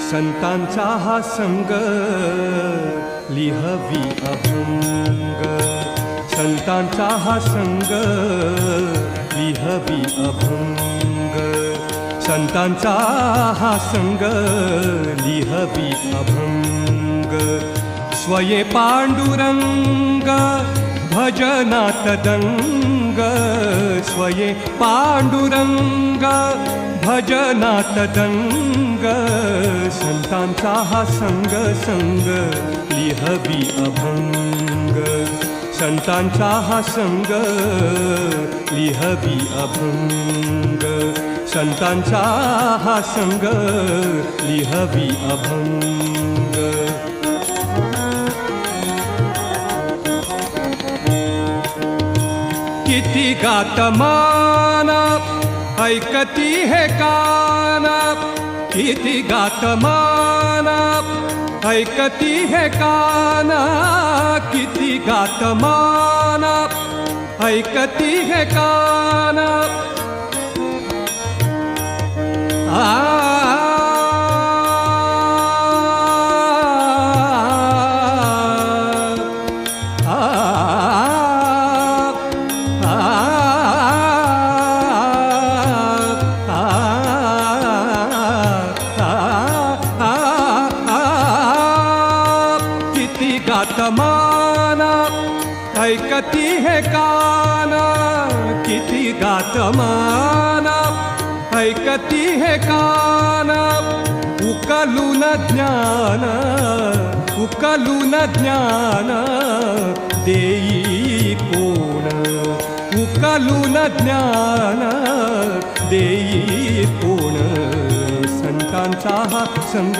संतांचा हा संग लिहवी अभंग, संतांचा हा संग लिहवी अभंग, संतांचा हा संग लिहवी अभंग. स्वये पांडुरंग भजनात दंग, स्वये पांडुरंग भजनात दंग, संतांचा हा संग संग लिहवी अभंग, संतांचा हा संग लिहवी अभंग, संतांचा हा संग लिहवी अभंग. किती गातमान ऐकती हे कान, किती गातमान ऐकती हे कान, किती गातमान ऐकती हे कान. गातमान ऐकती हे कान, किती गातमान ऐकती हे कान. उकलून ज्ञान, उकलून ज्ञान देई कोण, उकलून ज्ञान देई कोण. संतांचा हा संग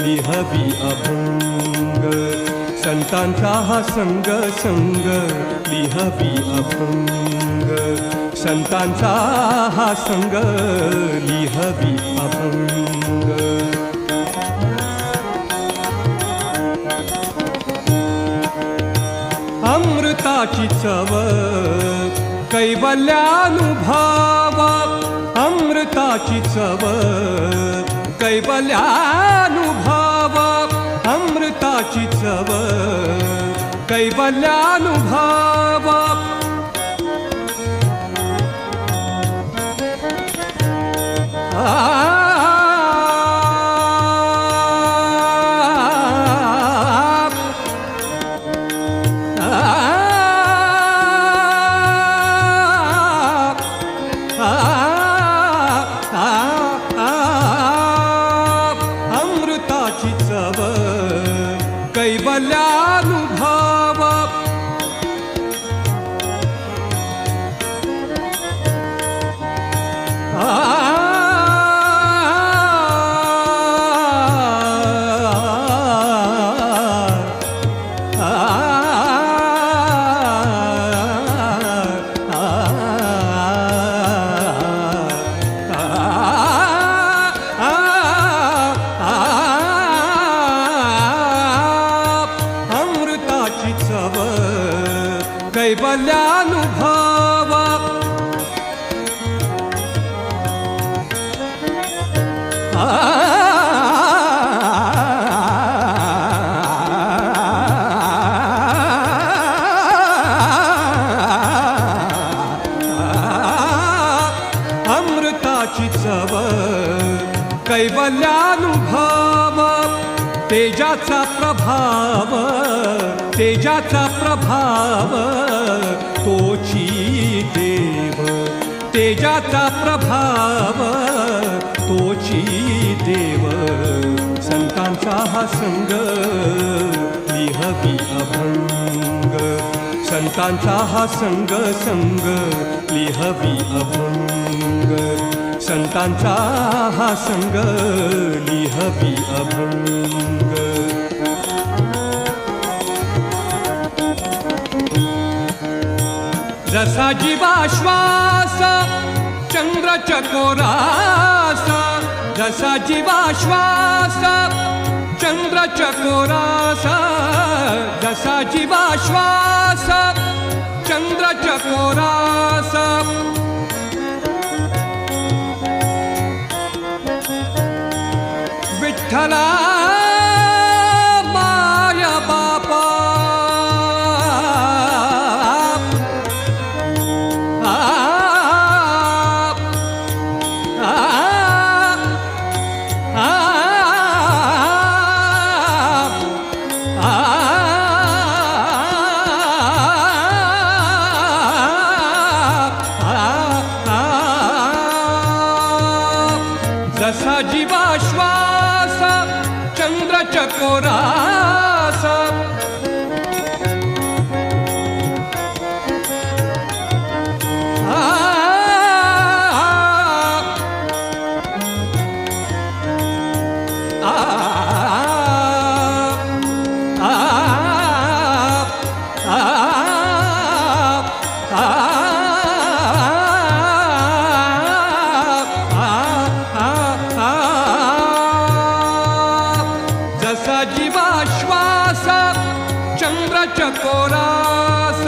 लिहवी अभंग, संतांचा हा संग संग लिहवी अभंग, संतांचा हा संग लिहवी अभंग. अमृताची चव कैवल्यानुभव, अमृताची चव कैवल्यानुभव, अमृताची चव कैवल्यानुभव. अमृताची चव कैवल्यानुभव. कैवल्यानुभव. अमृताची चव कैवल्यानुभव. तेजाचा प्रभाव, तेजाचा प्रभाव तोची देव, तेजाचा प्रभाव तोची देव. संतांचा हा संग लिहवी अभंग, संतांचा हा संग संग लिहवी अभंग, संतांचा हा संग लिहवी अभंग. जसा जीवाश्वास चंद्र चकोरास, जसा जीवाश्वास चंद्र चकोरास, जसा जीवाश्वास चंद्र चकोरास. जसा जीवाश्वास चंद्र चकोरास जसा जीवाश्वास चंद्र चकोरास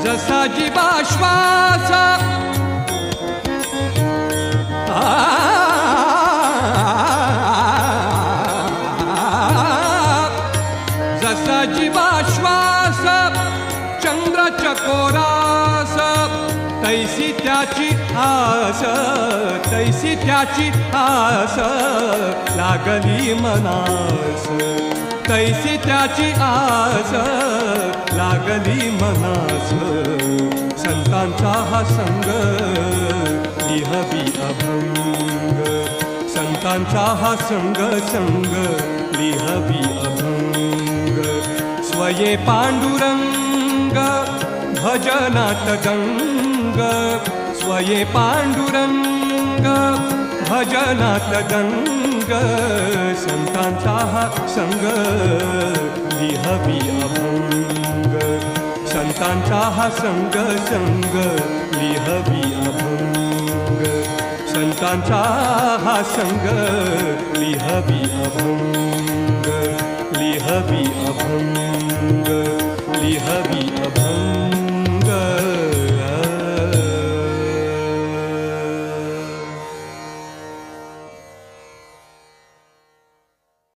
जसा जीवाश्वास जसा जीवाश्वास चंद्र चकोरास तैसी त्याची आस तैसी त्याची आस लागली मनास तैसी त्याची आस लागली मनास संतांचा हा संग लिहवी अभंग संतांचा हा संग संग लिहवी अभंग स्वये पांडुरंग भजनात गंग स्वये पांडुरंग भजनात गंग संतांचा हा संग लिहवी अभंग संतांचा हा संग संग लिहवी अभंग संतांचा हा संग लिहवी अभंग लिहवी अभंग